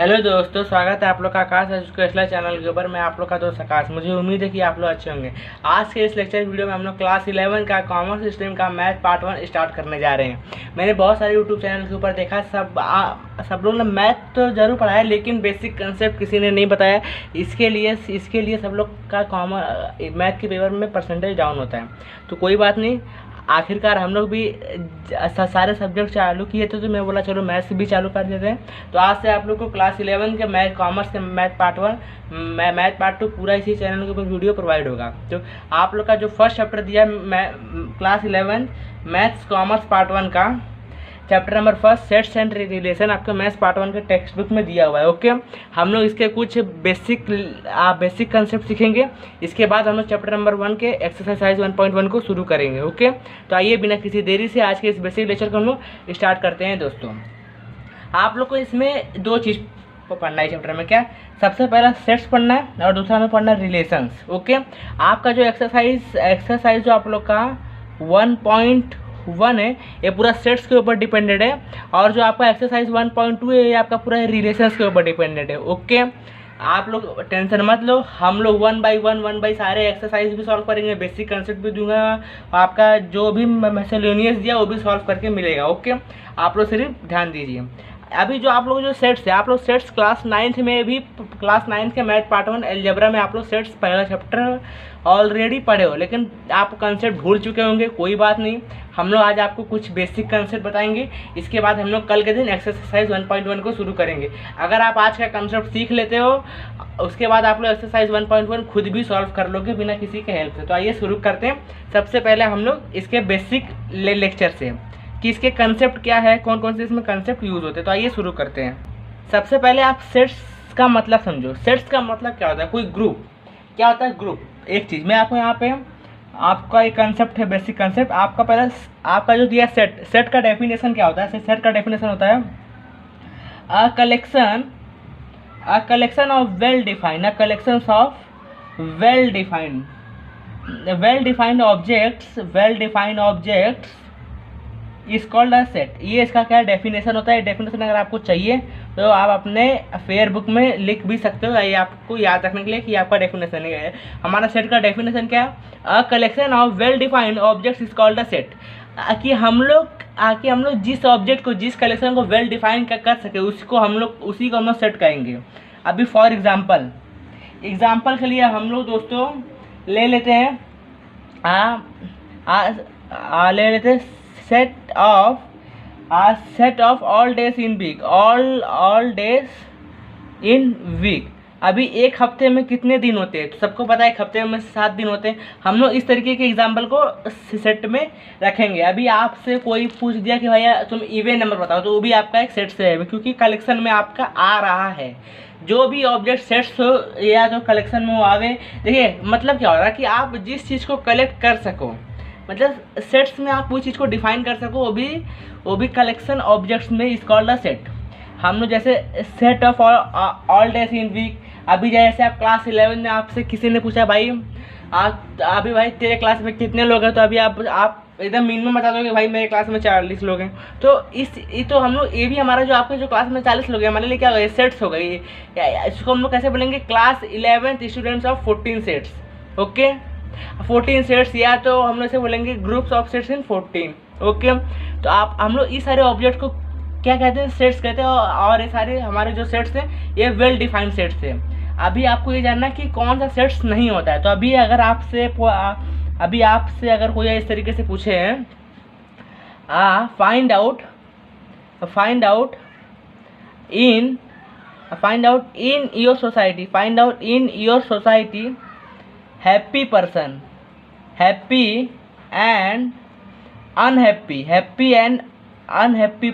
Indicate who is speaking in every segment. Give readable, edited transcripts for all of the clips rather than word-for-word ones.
Speaker 1: Hello दोस्तों, स्वागत है आप लोग का आकाश एजुकेशनल चैनल के ऊपर। मैं आप लोग का दोस्त आकाश। मुझे उम्मीद है कि आप लोग अच्छे होंगे। आज के इस लेक्चर वीडियो में हम लोग क्लास 11 का कॉमर्स स्ट्रीम का मैथ पार्ट 1 स्टार्ट करने जा रहे हैं। मैंने बहुत सारे यूट्यूब चैनल के ऊपर देखा, सब लोग ने मैथ तो ज़रूर पढ़ा है, लेकिन बेसिक कंसेप्ट किसी ने नहीं बताया। इसके लिए सब लोग का मैथ के पेपर में परसेंटेज डाउन होता है। तो कोई बात नहीं, आखिरकार हम लोग भी सारे सब्जेक्ट चालू किए थे, तो मैं बोला चलो मैथ्स भी चालू कर देते हैं। तो आज से आप लोग को क्लास 11 के मैथ कॉमर्स के मैथ पार्ट 1 मैथ पार्ट 2 पूरा इसी चैनल के ऊपर वीडियो प्रोवाइड होगा। तो आप लोग का जो फर्स्ट चैप्टर दिया क्लास 11 मैथ्स कॉमर्स पार्ट 1 का chapter number first sets and relation आपके मैथ्स पार्ट 1 के टेक्स्ट बुक में दिया हुआ है। ओके, हम लोग इसके कुछ बेसिक कंसेप्ट सीखेंगे। इसके बाद हम लोग चैप्टर नंबर 1 के एक्सरसाइज 1.1 को शुरू करेंगे। ओके, तो आइए बिना किसी देरी से आज के इस बेसिक लेक्चर को हम लोग स्टार्ट करते हैं। दोस्तों, आप लोग को इसमें दो चीज़ पढ़ना है चैप्टर में। क्या? सबसे पहला सेट्स पढ़ना है और दूसरा में पढ़ना है रिलेशंस। ओके, आपका जो एक्सरसाइज जो आप लोग का 1.1 है, ये पूरा सेट्स के ऊपर डिपेंडेड है, और जो आपका एक्सरसाइज 1.2 है, ये आपका पूरा रिलेशंस के ऊपर डिपेंडेड है। ओके, आप लोग टेंशन मत लो, हम लोग 1 बाई सारे एक्सरसाइज भी सॉल्व करेंगे, बेसिक कंसेप्ट भी दूंगा, आपका जो भी मिसलेनियस दिया वो भी सॉल्व करके मिलेगा। ओके, आप लोग सिर्फ ध्यान दीजिए। अभी जो आप लोग जो सेट्स है, आप लोग सेट्स क्लास 9th में भी, क्लास 9th के मैथ पार्ट 1 अलजेब्रा में आप लोग सेट्स पहला चैप्टर ऑलरेडी पढ़े हो, लेकिन आप कंसेप्ट भूल चुके होंगे। कोई बात नहीं, हम लोग आज आपको कुछ बेसिक कंसेप्ट बताएंगे। इसके बाद हम लोग कल के दिन एक्सरसाइज 1.1 को शुरू करेंगे। अगर आप आज का कंसेप्ट सीख लेते हो, उसके बाद आप लोग एक्सरसाइज 1.1 खुद भी सॉल्व कर लोगे बिना किसी के हेल्प से। तो आइए शुरू करते हैं। सबसे पहले हम लोग इसके बेसिक लेक्चर से कि इसके कंसेप्ट क्या है, कौन कौन से इसमें कंसेप्ट यूज़ होते हैं। तो आइए शुरू करते हैं। सबसे पहले आप सेट्स का मतलब समझो। सेट्स का मतलब क्या होता है? कोई ग्रुप। क्या होता है ग्रुप? एक चीज़ मैं आपको यहाँ पे, आपका एक कंसेप्ट है, बेसिक कंसेप्ट। आपका पहला आपका जो दिया सेट का डेफिनेशन क्या होता है? सेट का डेफिनेशन होता है a collection of well defined objects is called a set. ये इसका क्या डेफिनेशन होता है? डेफिनेशन अगर आपको चाहिए तो आप अपने फेयर बुक में लिख भी सकते हो, ये आपको याद रखने के लिए कि आपका डेफिनेशन है। हमारा सेट का डेफिनेशन क्या है? A collection of well defined objects is called a set. कि हम लोग जिस ऑब्जेक्ट को, जिस कलेक्शन को वेल डिफाइन कर सके, उसी को हम लोग सेट कहेंगे। अभी फॉर एग्जाम्पल के लिए हम लोग दोस्तों ले लेते हैं set of all days in week. अभी एक हफ्ते में कितने दिन होते हैं? तो सबको पता है एक हफ्ते में 7 दिन होते हैं। हम लोग इस तरीके के एग्जाम्पल को सेट में रखेंगे। अभी आपसे कोई पूछ दिया कि भैया तुम इवन नंबर बताओ, तो वो भी आपका एक सेट से है, क्योंकि कलेक्शन में आपका आ रहा है। जो भी ऑब्जेक्ट सेट्स हो या जो कलेक्शन में वो आवे, देखिए मतलब क्या हो रहा है कि आप जिस चीज़ को कलेक्ट कर सको, मतलब सेट्स में आप कोई चीज़ को डिफाइन कर सको, वो भी कलेक्शन ऑब्जेक्ट्स में इज कॉल्ड अ सेट। हम लोग जैसे set of all days in week. अभी जैसे आप क्लास 11 में आपसे किसी ने पूछा भाई अभी भाई तेरे क्लास में कितने लोग हैं, तो अभी आप एकदम मिनिमम बता दोगे भाई मेरे क्लास में 40 लोग हैं। तो हम लोग ये भी हमारा जो आपके जो क्लास में 40 लोग हैं, हमारे लिए क्या हो गए? सेट्स हो गए। इसको हम लोग कैसे बोलेंगे? Class 11 students of 14 sets. Okay, 14 sets, या तो हम लोग इसे बोलेंगे groups of sets in 14। Okay, तो हम लोग इस सारे ऑब्जेक्ट को क्या कहते हैं? सेट्स कहते हैं। और ये सारे हमारे जो सेट्स हैं ये वेल डिफाइंड सेट्स हैं। अभी आपको ये जानना है कि कौन सा सेट्स नहीं होता है। तो अभी आपसे अगर कोई इस तरीके से पूछे find out in your society happy and unhappy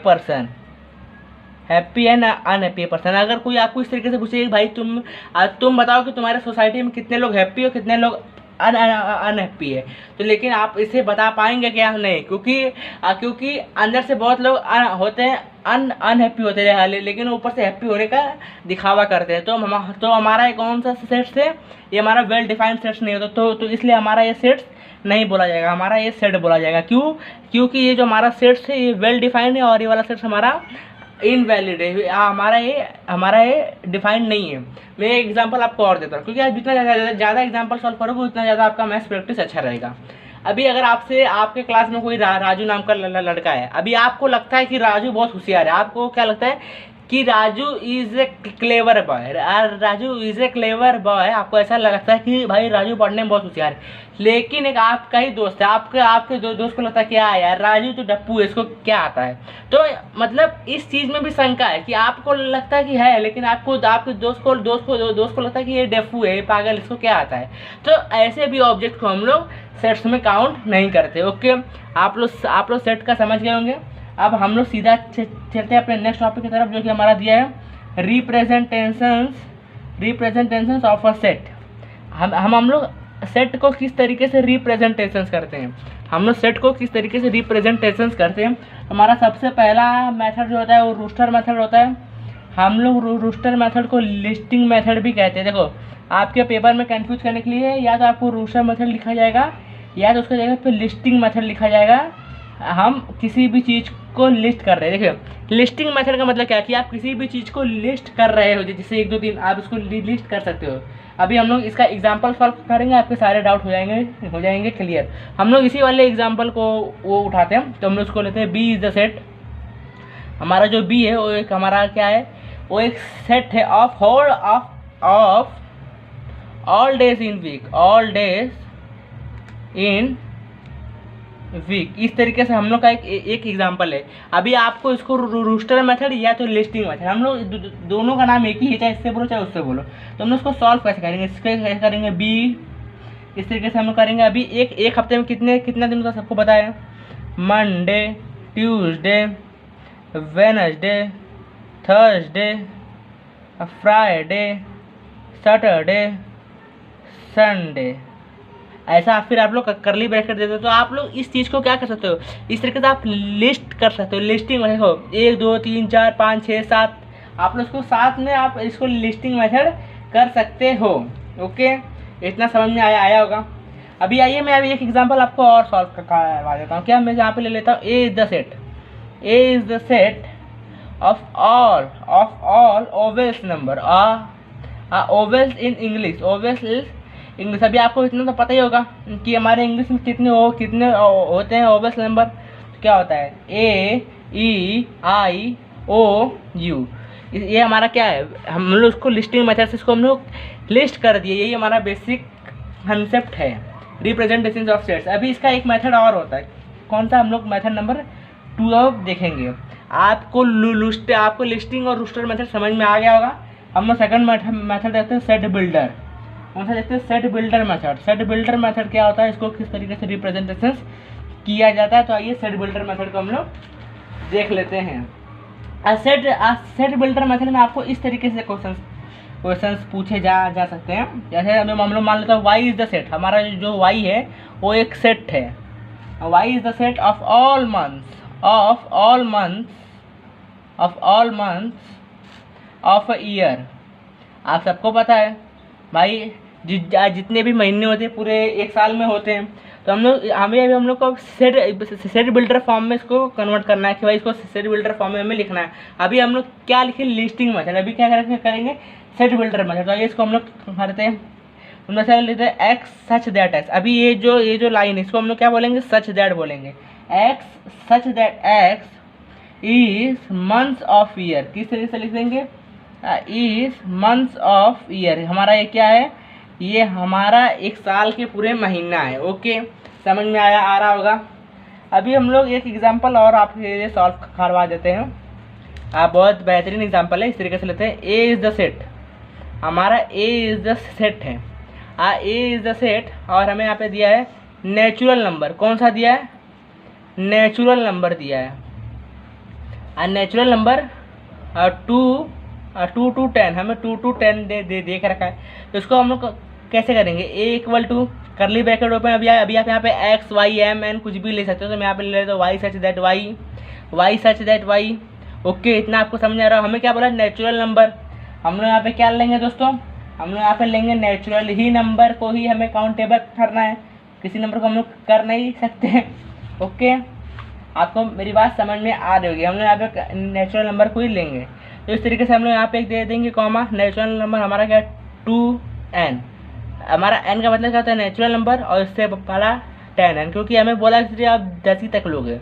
Speaker 1: person. अगर कोई आपको इस तरीके से पूछे भाई तुम बताओ कि तुम्हारे सोसाइटी में कितने लोग हैप्पी हो, कितने लोग अनहैप्पी है, तो लेकिन आप इसे बता पाएंगे क्या? नहीं, क्योंकि अंदर से बहुत लोग होते हैं अनहैप्पी होते रहे, लेकिन ऊपर से हैप्पी होने का दिखावा करते हैं। तो हमारा कौन सा सेट्स है? ये हमारा वेल डिफाइंड सेट्स नहीं होता। तो इसलिए हमारा ये सेट्स नहीं बोला जाएगा, हमारा ये सेट बोला जाएगा। क्योंकि ये जो हमारा सेट्स है ये वेल डिफाइंड है, और ये वाला सेट्स हमारा इनवैलिड है, हमारा ये डिफाइंड नहीं है। मैं एक एग्जांपल आपको और देता हूँ, क्योंकि आप जितना ज़्यादा एग्जांपल सॉल्व करोगे उतना ज़्यादा आपका मैथ्स प्रैक्टिस अच्छा रहेगा। अभी अगर आपसे आपके क्लास में कोई राजू नाम का लड़का है, अभी आपको लगता है कि राजू बहुत होशियार है, आपको क्या लगता है कि Raju is a clever boy, Raju is a clever boy, आपको ऐसा लगता है कि भाई राजू पढ़ने में बहुत होशियार है। लेकिन एक आपका ही दोस्त है, आपके दोस्त को लगता है क्या यार राजू तो डप्पू है, इसको क्या आता है। तो मतलब इस चीज़ में भी शंका है कि आपको लगता है कि है, लेकिन आपके दोस्त को लगता है कि ये डप्पू है, ये पागल, इसको क्या आता है। तो ऐसे भी ऑब्जेक्ट को हम लोग सेट्स में काउंट नहीं करते। ओके, आप लोग सेट का समझ गए होंगे। अब हम लोग सीधा चलते हैं अपने नेक्स्ट टॉपिक की तरफ, जो कि हमारा दिया है रिप्रेजेंटेशंस ऑफ अ सेट। हम लोग सेट को किस तरीके से रिप्रेजेंटेशंस करते हैं, हमारा सबसे पहला मेथड जो होता है वो रूस्टर मेथड होता है। हम लोग रूस्टर मेथड को लिस्टिंग मेथड भी कहते हैं। देखो, आपके पेपर में कंफ्यूज करने के लिए या तो आपको रूस्टर मेथड लिखा जाएगा या तो उसकी जगह पे लिस्टिंग मेथड लिखा जाएगा। हम किसी भी चीज़ को लिस्ट कर रहे हैं। देखिए, लिस्टिंग मेथड का मतलब क्या है कि आप किसी भी चीज़ को लिस्ट कर रहे हो, जैसे 1 2 3 आप इसको लिस्ट कर सकते हो। अभी हम लोग इसका एग्जांपल सॉल्व करेंगे, आपके सारे डाउट हो जाएंगे क्लियर। हम लोग इसी वाले एग्जांपल को वो उठाते हैं, तो हम लोग उसको लेते हैं बी इज़ द सेट। हमारा जो बी है वो एक हमारा क्या है, वो एक सेट है of all days in week. इस तरीके से हम लोग का एक एग्जांपल है। अभी आपको इसको रूस्टर मेथड या तो लिस्टिंग मेथड, हम लोग दोनों का नाम एक ही है, चाहे इससे बोलो चाहे उससे बोलो। तो हम लोग इसको सॉल्व कैसे करेंगे, इसके कैसे करेंगे बी, इस तरीके से हम लोग करेंगे। अभी एक हफ्ते में कितना दिन का सबको पता है, Monday, Tuesday, Wednesday, Thursday, Friday, Saturday, Sunday. ऐसा फिर आप लोग करली ब्रैकेट देते हो, तो आप लोग इस चीज़ को क्या कर सकते हो, इस तरीके से आप लिस्ट कर सकते हो। लिस्टिंग मेथड हो 1 2 3 4 5 6 7, आप लोग इसको साथ में आप इसको लिस्टिंग मेथड कर सकते हो। ओके, इतना समझ में आया होगा। अभी आइए मैं अभी एक एग्जांपल आपको और सॉल्व करवा देता हूँ। क्या मैं यहाँ पे ले लेता हूँ A is the set of all vowels number. Vowels in English, vowels is English. अभी आपको इतना तो पता ही होगा कि हमारे इंग्लिश में कितने होते हैं ओवेल्स नंबर। क्या होता है, ए ई आई ओ यू। ये हमारा क्या है, हम लोग उसको लिस्टिंग मेथड से इसको हम लोग लिस्ट कर दिए। यही हमारा बेसिक कंसेप्ट है रिप्रेजेंटेशन ऑफ सेट्स। अभी इसका एक मेथड और होता है, कौन सा, हम लोग मेथड नंबर 2 देखेंगे। आपको लिस्टिंग और रूस्टर मेथड समझ में आ गया होगा। हम लोग सेकंड मेथड देखते हैं सेट बिल्डर। कौन सा देखते हैं, set builder method. Set builder method क्या होता है, इसको किस तरीके से रिप्रेजेंटेशन किया जाता है। तो आइए सेट बिल्डर मेथड को हम लोग देख लेते हैं। सेट बिल्डर मेथड में आपको इस तरीके से क्वेश्चंस पूछे जा सकते हैं। जैसे अभी हम लोग मान लेते हैं वाई इज़ द सेट। हमारा जो वाई है वो एक सेट है। Y is the set of all months of a year. आप सबको पता है भाई, जितने भी महीने होते हैं पूरे एक साल में होते हैं। तो हम लोग को सेट बिल्डर फॉर्म में इसको कन्वर्ट करना है कि भाई इसको सेट बिल्डर फॉर्म में हमें लिखना है। अभी हम लोग क्या लिखे, लिस्टिंग मेथड। अभी क्या करेंगे, सेट बिल्डर मेथड। तो इसको हम लोग करते हैं, उनमें से लेते हैं एक्स सच दैट एक्स। अभी ये जो लाइन है इसको हम लोग क्या बोलेंगे, सच दैट बोलेंगे। X such that x is months of year. किस तरीके से लिख देंगे, इज मंथ्स ऑफ ईयर। हमारा ये क्या है, ये हमारा एक साल के पूरे महीना है। ओके, समझ में आ रहा होगा। अभी हम लोग एक एग्जांपल और आपके लिए सॉल्व करवा देते हैं। आप बहुत बेहतरीन एग्जांपल है, इस तरीके से लेते हैं। ए इज़ द सेट, हमारा ए इज़ द सेट है। ए इज़ द सेट और हमें यहाँ पे दिया है नेचुरल नंबर। कौन सा दिया है, नेचुरल नंबर दिया है। नेचुरल नंबर 2 to 10, हमें 2 to 10 दे के रखा है। तो इसको हम लोग कैसे करेंगे, A equal to curly bracket open. अभी आप यहाँ पे एक्स वाई एम एन कुछ भी ले सकते हो। तो मैं यहाँ पे ले लेता हूँ Y such that Y. Okay, इतना आपको समझ आ रहा है। हमें क्या बोला, नेचुरल नंबर। हम लोग यहाँ पे क्या लेंगे दोस्तों, हम लोग यहाँ पे लेंगे नेचुरल ही नंबर को ही हमें काउंटेबल करना है। किसी नंबर को हम लोग कर नहीं सकते हैं। ओके, आपको मेरी बात समझ में आ रही होगी। हम लोग यहाँ पे नेचुरल नंबर को ही लेंगे, तो इस तरीके से हम लोग यहाँ पे एक दे देंगे कॉमा, नेचुरल नंबर हमारा क्या है 2n। हमारा n का मतलब क्या होता है नेचुरल नंबर, और इससे बड़ा 10n, क्योंकि हमें बोला इसलिए आप 10 ही तक लोगे।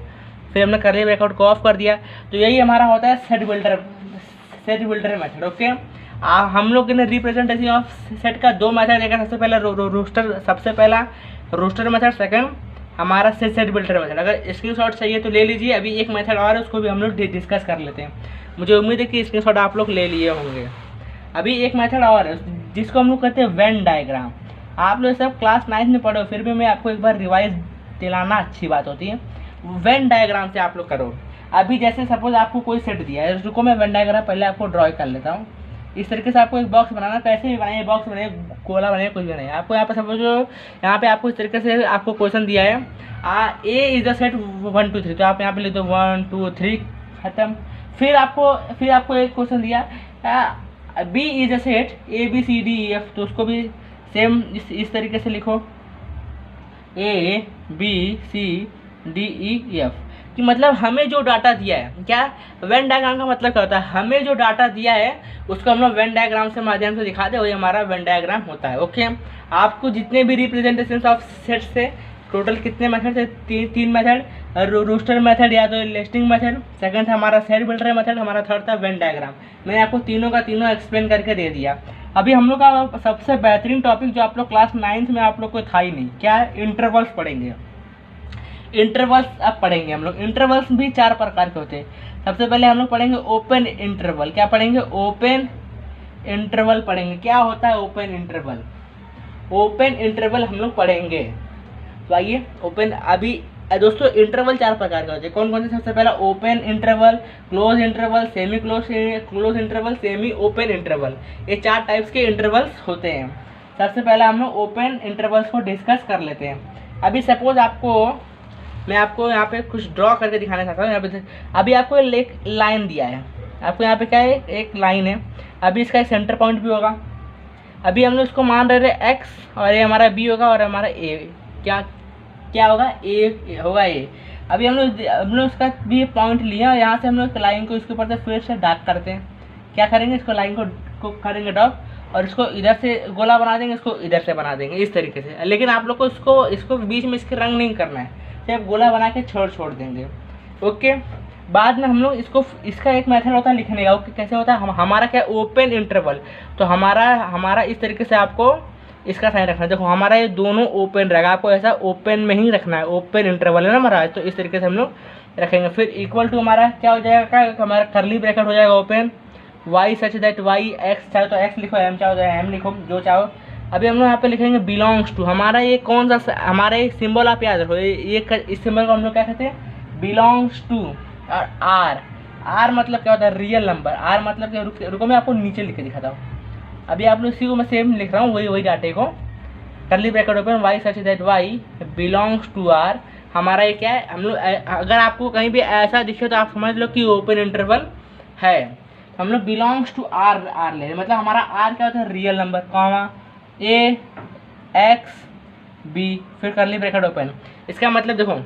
Speaker 1: फिर हमने कर्ली ब्रैकेट को ऑफ कर दिया। तो यही हमारा होता है सेट बिल्डर मेथड। ओके, हम लोग ने रिप्रेजेंटेशन ऑफ सेट का दो मेथड देखा। सबसे पहला रोस्टर मेथड, सेकंड हमारा सेट बिल्डर मेथड। अगर स्क्रीनशॉट चाहिए तो ले लीजिए। अभी एक मेथड और है, उसको भी हम लोग डिस्कस कर लेते हैं। मुझे उम्मीद है कि स्क्रीनशॉट आप लोग ले लिए होंगे। अभी एक मेथड और है जिसको हम लोग कहते हैं वेन डायग्राम। आप लोग सब क्लास 9 में पढ़ो, फिर भी मैं आपको एक बार रिवाइज दिलाना अच्छी बात होती है। वेन डायग्राम से आप लोग करो। अभी जैसे सपोज आपको कोई सेट दिया है, रुको मैं वेन डायग्राम पहले आपको ड्रॉ कर लेता हूँ। इस तरीके से आपको एक बॉक्स बनाना, कैसे भी बनाइए, बॉक्स बनाइए, गोला बनाइए, कुछ भी बनाइए। आपको यहाँ पे सपोज यहाँ पे आपको इस तरीके से आपको क्वेश्चन दिया है ए इज द सेट 1 2 3, तो आप यहाँ पे लिख दो 1 2 3 खत्म। फिर आपको एक क्वेश्चन दिया B is a set A B C D E F, तो उसको भी सेम इस तरीके से लिखो A B C D E F. कि मतलब हमें जो डाटा दिया है, क्या वेन डायग्राम का मतलब क्या होता है, हमें जो डाटा दिया है उसको हम लोग वेन डायग्राम से माध्यम से दिखाते हैं, वही हमारा वेन डायग्राम होता है। ओके, आपको जितने भी रिप्रेजेंटेशन ऑफ सेट से टोटल कितने मेथड थे, तीन मेथड, रोस्टर मेथड या तो लिस्टिंग मेथड, सेकंड था हमारा सेट बिल्डर मेथड, हमारा थर्ड था वेन डायग्राम। मैंने आपको तीनों का तीनों एक्सप्लेन करके दे दिया। अभी हम लोग का सबसे बेहतरीन टॉपिक जो आप लोग क्लास 9 में आप लोग को था ही नहीं, क्या है, इंटरवल्स पढ़ेंगे। इंटरवल्स अब पढ़ेंगे हम लोग। इंटरवल्स भी 4 प्रकार के होते हैं। सबसे पहले हम लोग पढ़ेंगे ओपन इंटरवल। क्या पढ़ेंगे, ओपन इंटरवल पढ़ेंगे। क्या होता है ओपन इंटरवल, ओपन इंटरवल हम लोग पढ़ेंगे। तो आइए ओपन, अभी दोस्तों इंटरवल 4 प्रकार के होते हैं। कौन कौन से, सबसे पहला open interval, close interval, semi close interval, semi open interval. ये 4 टाइप्स के इंटरवल्स होते हैं। सबसे पहले हम लोग ओपन इंटरवल्स को डिस्कस कर लेते हैं। अभी सपोज मैं आपको यहाँ पे कुछ ड्रॉ करके दिखाना चाहता हूँ। यहाँ पे अभी आपको एक लाइन दिया है, आपको यहाँ पे क्या है, एक लाइन है। अभी इसका एक सेंटर पॉइंट भी होगा। अभी हम लोग इसको मान रहे थे एक्स, और ये हमारा बी होगा, और हमारा ए क्या होगा, ए होगा ए। अभी हम लोग इसका भी पॉइंट लिया, और यहाँ से हम लोग लाइन को इसके ऊपर से फिर से डार्क करते हैं। क्या करेंगे, इसको लाइन को करेंगे डॉट, और इसको इधर से गोला बना देंगे, इसको इधर से बना देंगे इस तरीके से। लेकिन आप लोग को इसको बीच में इसके रंग नहीं करना है, सिर्फ गोला बना के छोड़ देंगे। ओके, बाद में हम लोग इसका एक मेथड होता है लिखने का। ओके, कैसे होता है, हमारा क्या ओपन इंटरवल, तो हमारा इस तरीके से आपको इसका साइन रखना है। देखो हमारा ये दोनों ओपन रहेगा, आपको ऐसा ओपन में ही रखना है। ओपन इंटरवल है ना हमारा, तो इस तरीके से हम लोग रखेंगे। फिर इक्वल टू हमारा क्या हो जाएगा, हमारा कर्ली ब्रैकेट हो जाएगा open, Y such that Y, X चाहे तो एक्स लिखो, एम चाहो तो एम लिखो, जो चाहो। अभी हम लोग यहाँ पे लिखेंगे बिलोंग्स टू। हमारा ये कौन सा, हमारा एक सिंबल आप याद रखो, इस सिंबल को हम लोग क्या कहते हैं, बिलोंग्स टू। और आर मतलब क्या होता है, रियल नंबर। आर मतलब क्या, रुको मैं आपको नीचे लिख के दिखाता हूँ। अभी आप लोग इसी को मैं सेम लिख रहा हूँ, वही डाटे को, curly bracket open, Y such that Y belongs to R. हमारा ये क्या है, हम लोग अगर आपको कहीं भी ऐसा दिखे तो आप समझ लो कि ओपन इंटरवल है। हम लोग बिलोंग्स टू आर ले रहे, मतलब हमारा आर क्या होता है, रियल नंबर, कॉमा ए एक्स बी, फिर कर्ली ब्रैकेट ओपन। इसका मतलब देखो,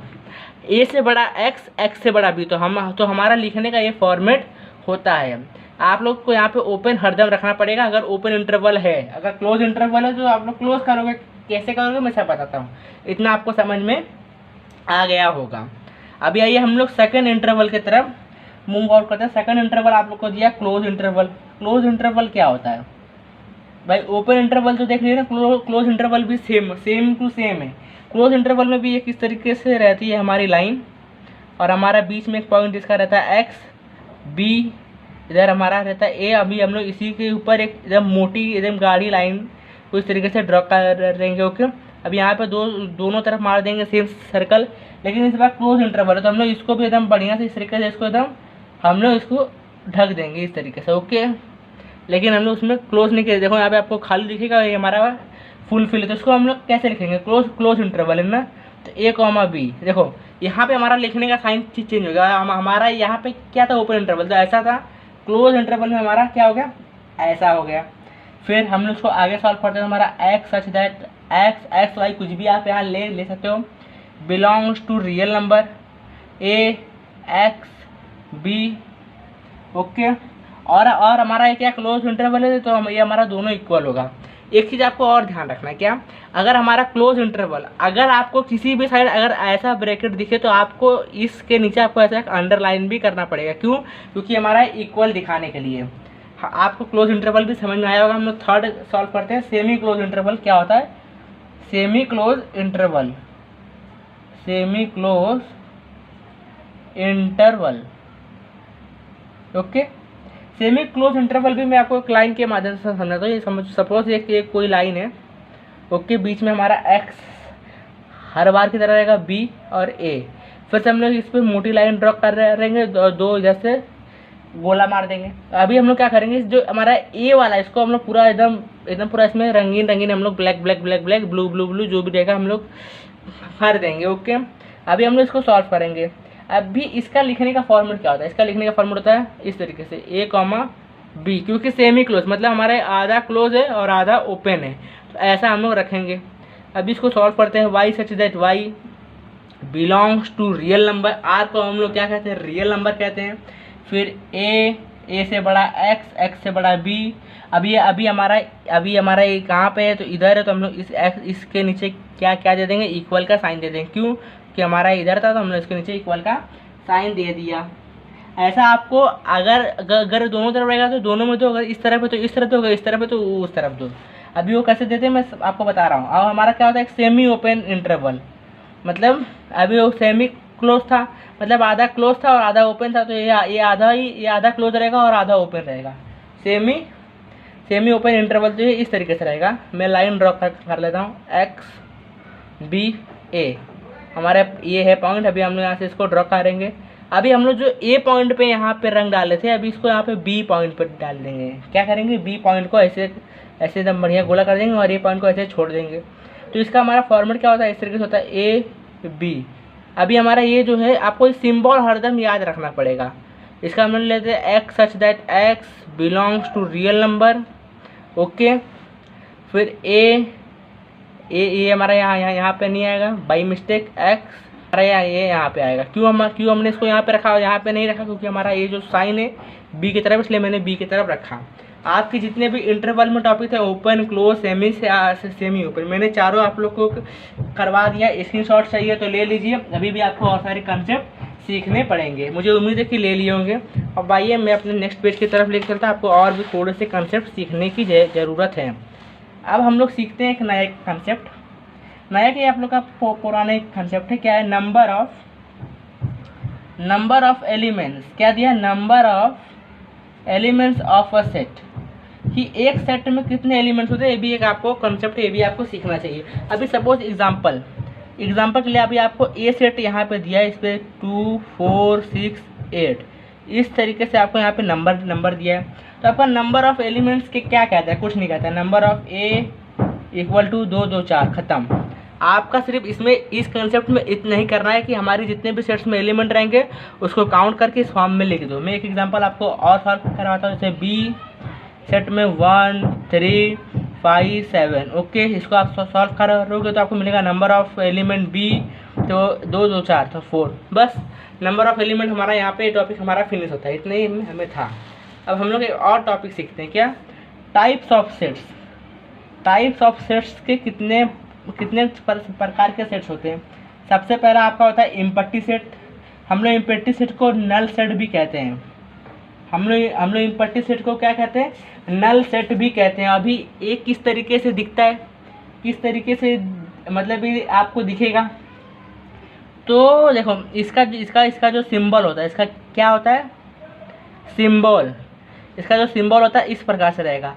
Speaker 1: ए से बड़ा एक्स, एक्स से बड़ा बी, तो हमारा लिखने का ये फॉर्मेट होता है। आप लोग को यहाँ पे ओपन हरदम रखना पड़ेगा अगर ओपन इंटरवल है। अगर क्लोज इंटरवल है तो आप लोग क्लोज करोगे, कैसे करोगे मैं सब बताता हूँ, इतना आपको समझ में आ गया होगा। अभी आइए हम लोग सेकंड इंटरवल की तरफ मूव आउट करते हैं। सेकंड इंटरवल आप लोग को दिया क्लोज इंटरवल। क्लोज इंटरवल क्या होता है भाई, ओपन इंटरवल तो देख लीजिए ना, क्लोज इंटरवल भी सेम टू सेम है। क्लोज इंटरवल में भी एक इस तरीके से रहती है हमारी लाइन, और हमारा बीच में एक पॉइंट जिसका रहता है एक्स, बी इधर हमारा रहता है ए। अभी हम लोग इसी के ऊपर एक एकदम मोटी एकदम गाढ़ी लाइन को इस तरीके से ड्रॉ कर देंगे। ओके, अब यहाँ पे दोनों तरफ मार देंगे सेम सर्कल, लेकिन इस बार क्लोज इंटरवल है तो हम लोग इसको भी एकदम बढ़िया से इस तरीके से इसको एकदम हम लोग इसको ढक देंगे इस तरीके से। ओके, लेकिन हम लोग उसमें क्लोज नहीं किए। देखो यहाँ पे आपको खाली दिखेगा, ये हमारा फुल फिल है, तो इसको हम लोग कैसे लिखेंगे, क्लोज इंटरवल है ना, तो ए कॉमा बी। देखो यहाँ पे हमारा लिखने का साइन चेंज हो गया। हमारा यहाँ पे क्या था, ओपन इंटरवल, तो ऐसा था। क्लोज इंटरवल में हमारा क्या हो गया, ऐसा हो गया। फिर हम लोग उसको आगे सॉल्व करते हैं। हमारा X such that X Y कुछ भी आप यहाँ ले सकते हो, belongs to real number, A X B. Okay, और हमारा ये क्या क्लोज इंटरवल है, तो ये हमारा दोनों इक्वल होगा। एक चीज़ आपको और ध्यान रखना है, क्या, अगर हमारा क्लोज इंटरवल, अगर आपको किसी भी साइड अगर ऐसा ब्रैकेट दिखे तो आपको इसके नीचे आपको ऐसा अंडरलाइन भी करना पड़ेगा। क्यों? क्योंकि हमारा इक्वल दिखाने के लिए। आपको क्लोज इंटरवल भी समझ में आया होगा। हम लोग थर्ड सॉल्व करते हैं। सेमी क्लोज इंटरवल क्या होता है? Semi close interval, semi close interval. Okay, semi close interval भी मैं आपको एक लाइन के माध्यम से समझाता हूँ। ये समझ, सपोज एक कोई लाइन है, ओके, बीच में हमारा एक्स हर बार की तरह रहेगा, बी और ए। फिर से हम लोग इस पर मोटी लाइन ड्रॉ कर रहेंगे, दो इधर से गोला मार देंगे। अभी हम लोग क्या करेंगे, जो हमारा ए वाला है इसको हम लोग पूरा एकदम पूरा इसमें रंगीन रंगीन हम लोग black black black black, blue blue blue, जो भी रहेगा हम लोग भर देंगे। ओके, अभी हम लोग इसको सॉल्व करेंगे। अभी इसका लिखने का फॉर्मूला क्या होता है? इसका लिखने का फॉर्मूला होता है इस तरीके से, ए कॉमा बी, क्योंकि सेमी क्लोज मतलब हमारे आधा क्लोज है और आधा ओपन है, तो ऐसा हम लोग रखेंगे। अभी इसको सॉल्व करते हैं। Y such that Y belongs to real number. R को हम लोग क्या कहते हैं? रियल नंबर कहते हैं। फिर ए से बड़ा एक्स, एक्स से बड़ा बी। अभी हमारा ये कहाँ पे है? तो इधर है, तो हम लोग इस एक्स इसके नीचे क्या दे देंगे? इक्वल का साइन दे देंगे। क्यों? कि हमारा इधर था तो हमने इसके नीचे इक्वल का साइन दे दिया। ऐसा आपको अगर दोनों तरफ रहेगा तो दोनों में दो, अगर इस तरफ है तो इस तरफ दो, अगर इस तरफ है तो उस तरफ दो। अभी वो कैसे देते हैं मैं आपको बता रहा हूँ। अब हमारा क्या होता है? एक सेमी ओपन इंटरवल, मतलब अभी वो सेमी क्लोज था, मतलब आधा क्लोज था और आधा ओपन था, तो ये आधा क्लोज रहेगा और आधा ओपन रहेगा। सेमी ओपन इंटरवल जो है इस तरीके से रहेगा। मैं लाइन ड्रॉ कर लेता हूँ, एक्स बी ए, हमारे ये है पॉइंट। अभी हम लोग यहाँ से इसको ड्रॉ करेंगे। अभी हम लोग जो ए पॉइंट पे यहाँ पे रंग डाले थे, अभी इसको यहाँ पे बी पॉइंट पे डाल देंगे। क्या करेंगे? बी पॉइंट को ऐसे एकदम बढ़िया गोला कर देंगे और ए पॉइंट को ऐसे छोड़ देंगे। तो इसका हमारा फॉर्मेट क्या होता है? इस तरीके से होता है, ए बी। अभी हमारा ये जो है, आपको सिंबल हरदम याद रखना पड़ेगा। इसका हम लेते हैं X such that X belongs to real number. Okay, फिर ए हमारा यहाँ पे नहीं आएगा, बाई मिस्टेक एक्स हमारा ये यहाँ पे आएगा। क्यों हमने इसको यहाँ पे रखा और यहाँ पे नहीं रखा? क्योंकि हमारा ये जो साइन है बी की तरफ, इसलिए मैंने बी की तरफ रखा। आपके जितने भी इंटरवल में टॉपिक थे, ओपन क्लोज सेमी से सेमी ओपन, मैंने चारों आप लोग को करवा दिया। स्क्रीनशॉट चाहिए तो ले लीजिए। अभी भी आपको और सारे कंसेप्ट सीखने पड़ेंगे, मुझे उम्मीद है कि ले लिए होंगे। अब आइए मैं अपने नेक्स्ट पेज की तरफ लेकर चलता हूँ। आपको और भी थोड़े से कंसेप्ट सीखने की ज़रूरत है। अब हम लोग सीखते हैं एक नया कंसेप्ट, नया कि आप लोग का पुराना एक कंसेप्ट है। क्या है? Number of elements. क्या दिया? Number of elements of a set, कि एक सेट में कितने एलिमेंट्स होते हैं। ये भी एक आपको कंसेप्ट है, ये भी आपको सीखना चाहिए। अभी सपोज एग्जांपल के लिए अभी आपको ए सेट यहाँ पे दिया है, इस पर 2 4 6 8 इस तरीके से आपको यहाँ पे नंबर दिया है। तो आपका नंबर ऑफ एलिमेंट्स के क्या कहता है? कुछ नहीं कहता है। Number of A equal to 2 2 4, खत्म। आपका सिर्फ इसमें इस कंसेप्ट में इतना ही करना है कि हमारी जितने भी सेट्स में एलिमेंट रहेंगे उसको काउंट करके इस फॉर्म में लिख दो। मैं एक एग्जांपल आपको और सॉल्व करवाता हूँ। जैसे बी सेट में 1 3 5 7। ओके, इसको आप सॉल्व करोगे तो आपको मिलेगा नंबर ऑफ एलिमेंट बी, तो 2 2 4 तो 4। बस नंबर ऑफ एलिमेंट हमारा यहाँ पे टॉपिक हमारा फिनिश होता है। इतना ही हमें था। अब हम लोग एक और टॉपिक सीखते हैं। क्या? Types of sets. Types of sets के कितने प्रकार के सेट्स होते हैं। सबसे पहला आपका होता है इम्पट्टी सेट। हम लोग इम्पट्टी सेट को नल सेट भी कहते हैं। हम लोग इम्पट्टी सेट को क्या कहते हैं? नल सेट भी कहते हैं। अभी एक किस तरीके से दिखता है, किस तरीके से मतलब ये आपको दिखेगा। तो देखो इसका जो सिंबल होता है, इसका क्या होता है? सिंबल। इसका जो सिंबल होता है इस प्रकार से रहेगा।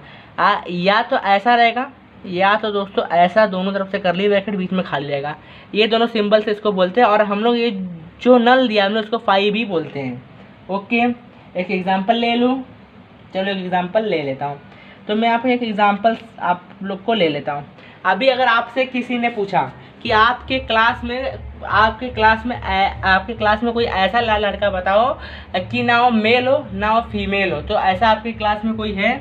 Speaker 1: या तो ऐसा रहेगा, या तो दोस्तों ऐसा, दोनों तरफ से करली ब्रैकेट, बीच में खाली रहेगा। ये दोनों सिंबल से इसको बोलते हैं। और हम लोग ये जो नल दिया हम लोग इसको 5 भी बोलते हैं। ओके, एक एग्जांपल ले लूँ। चलो एक एग्जांपल ले लेता हूँ। तो मैं यहाँ पे एक एग्जांपल आप लोग को ले लेता हूँ। अभी अगर आपसे किसी ने पूछा कि आपके क्लास में कोई ऐसा लड़का बताओ कि ना वो मेल हो ना वो फीमेल हो, तो ऐसा आपकी क्लास में कोई है?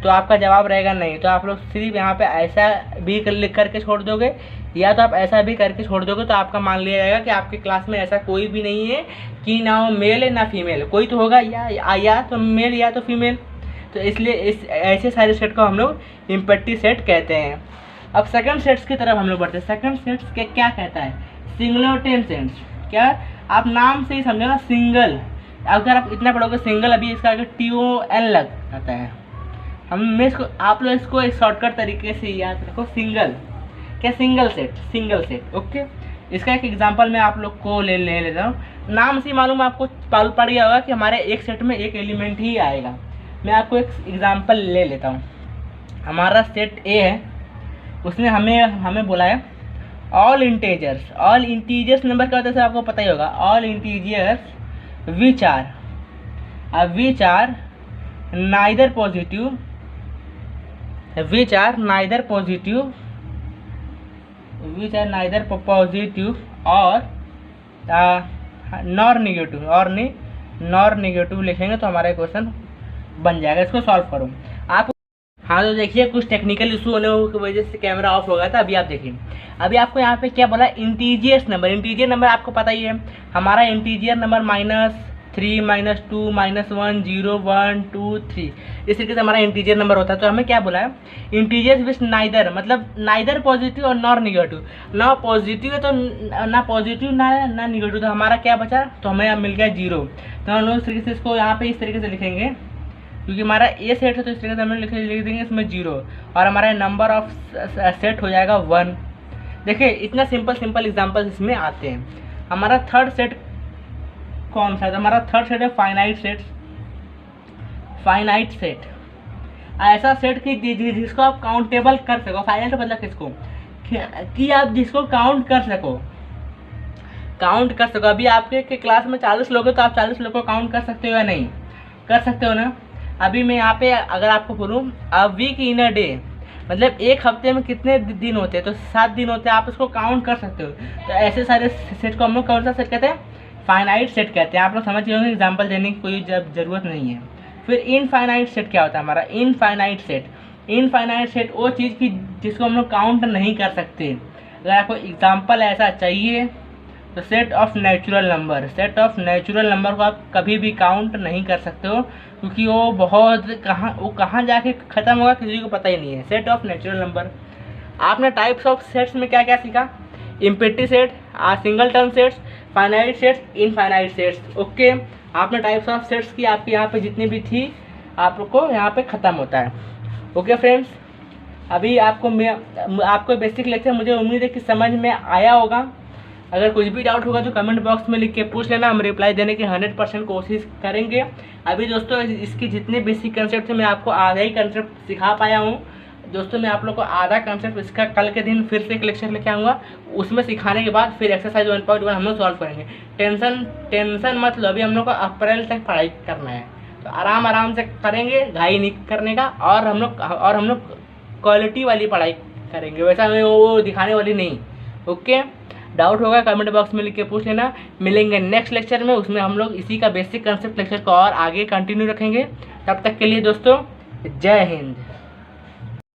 Speaker 1: तो आपका जवाब रहेगा नहीं। तो आप लोग सिर्फ यहाँ पे ऐसा भी लिख करके छोड़ दोगे या तो आप ऐसा भी करके छोड़ दोगे तो आपका मान लिया जाएगा कि आपकी क्लास में ऐसा कोई भी नहीं है कि ना वो मेल है ना फीमेल, कोई तो होगा या तो मेल या तो फीमेल। तो इसलिए इस ऐसे सारे सेट को हम लोग इम्पैक्टिव सेट कहते हैं। अब सेकंड सेट्स की तरफ हम लोग बढ़ते हैं। सेकंड सेट्स के क्या कहता है, सिंगुलर सेट्स। क्या आप नाम से ही समझो, सिंगल। अगर आप इतना पढ़ोगे सिंगल, अभी इसका आगे TON लग जाता है। मैं इसको आप लोग इसको एक शॉर्टकट तरीके से याद रखो, सिंगल। क्या, सिंगल सेट। ओके, इसका एक एग्जांपल मैं आप लोग को ले लेता हूँ। नाम से मालूम आपको पड़ गया होगा कि हमारे एक सेट में एक एलिमेंट ही आएगा। मैं आपको एक एग्जांपल ले लेता हूँ। हमारा सेट ए है, उसने हमें बोला है ऑल इंटीजर्स नंबर क्या होता है आपको पता ही होगा। All integers which are neither positive और नॉर नेगेटिव लिखेंगे तो हमारा क्वेश्चन बन जाएगा। इसको सॉल्व करो आप। हाँ तो देखिए, कुछ टेक्निकल इशू होने की वजह से कैमरा ऑफ हो गया था। अभी आप देखिए, अभी आपको यहाँ पे क्या बोला, इंटीजर नंबर आपको पता ही है। हमारा इंटीजर नंबर -3 -2 -1 0 1 2 3 इस तरीके से हमारा इंटीजर नंबर होता है। तो हमें क्या बोला है, इंटीजर्स विच नाइदर, मतलब नाइदर पॉजिटिव और नॉर नेगेटिव। ना पॉजिटिव है तो ना पॉजिटिव ना नेगेटिव, तो हमारा क्या बचा, तो हमें यहाँ मिल गया 0। तो हम लोग इस तरीके से इसको यहाँ पे इस तरीके से लिखेंगे, क्योंकि हमारा ए सेट है तो इस तरीके से हम लिख देंगे इसमें 0 और हमारा नंबर ऑफ सेट हो जाएगा 1। देखिए, इतना सिंपल एग्जांपल इसमें आते हैं। हमारा थर्ड सेट कौन सा है, हमारा थर्ड सेट है फाइनाइट सेट। ऐसा सेट कि जिसको आप काउंटेबल कर सको। फाइनाइट मतलब किसको, कि आप जिसको काउंट कर सको। अभी आपके क्लास में 40 लोग हैं तो आप 40 लोग को काउंट कर सकते हो या नहीं, कर सकते हो ना। अभी मैं यहाँ पे अगर आपको बोलूँ a week in a day, मतलब एक हफ्ते में कितने दिन होते हैं, तो 7 दिन होते हैं, आप उसको काउंट कर सकते हो। तो ऐसे सारे सेट को हम लोग कौन सा सेट कहते हैं, फाइनाइट सेट कहते हैं। आप लोग समझ होंगे, एग्जांपल देने की कोई ज़रूरत नहीं है। फिर इनफाइनाइट सेट क्या होता है हमारा, इनफाइनाइट सेट वो चीज़ की जिसको हम लोग काउंट नहीं कर सकते। अगर आपको एग्जाम्पल ऐसा चाहिए तो सेट ऑफ नेचुरल नंबर को आप कभी भी काउंट नहीं कर सकते हो, क्योंकि वो कहाँ जाके ख़त्म होगा किसी को पता ही नहीं है। Set of natural number. आपने टाइप्स ऑफ सेट्स में क्या क्या सीखा, impactive set, singleton sets, finite sets, infinite sets. Okay, आपने टाइप्स ऑफ सेट्स की आपके यहाँ पे जितनी भी थी आपको यहाँ पे ख़त्म होता है। ओके फ्रेंड्स, अभी आपको बेसिक लेक्चर मुझे उम्मीद है कि समझ में आया होगा। अगर कुछ भी डाउट होगा तो कमेंट बॉक्स में लिख के पूछ लेना, हम रिप्लाई देने की 100% कोशिश करेंगे। अभी दोस्तों इसकी जितने बेसिक कंसेप्ट थे मैं आपको आधा ही कंसेप्ट सिखा पाया हूँ। दोस्तों मैं आप लोग को आधा कंसेप्ट इसका कल के दिन फिर से एक लेक्चर लेके आऊँगा, उसमें सिखाने के बाद फिर एक्सरसाइज 1.1 हम लोग सॉल्व करेंगे। टेंशन मत लो, अभी हम लोग को अप्रैल तक पढ़ाई करना है, तो आराम से करेंगे, घाई नहीं करने का। और हम लोग क्वालिटी वाली पढ़ाई करेंगे, वैसा हमें वो दिखाने वाली नहीं। ओके, डाउट होगा कमेंट बॉक्स में लिख के पूछ लेना। मिलेंगे नेक्स्ट लेक्चर में, उसमें हम लोग इसी का बेसिक कंसेप्ट लेक्चर को और आगे कंटिन्यू रखेंगे। तब तक के लिए दोस्तों, जय हिंद।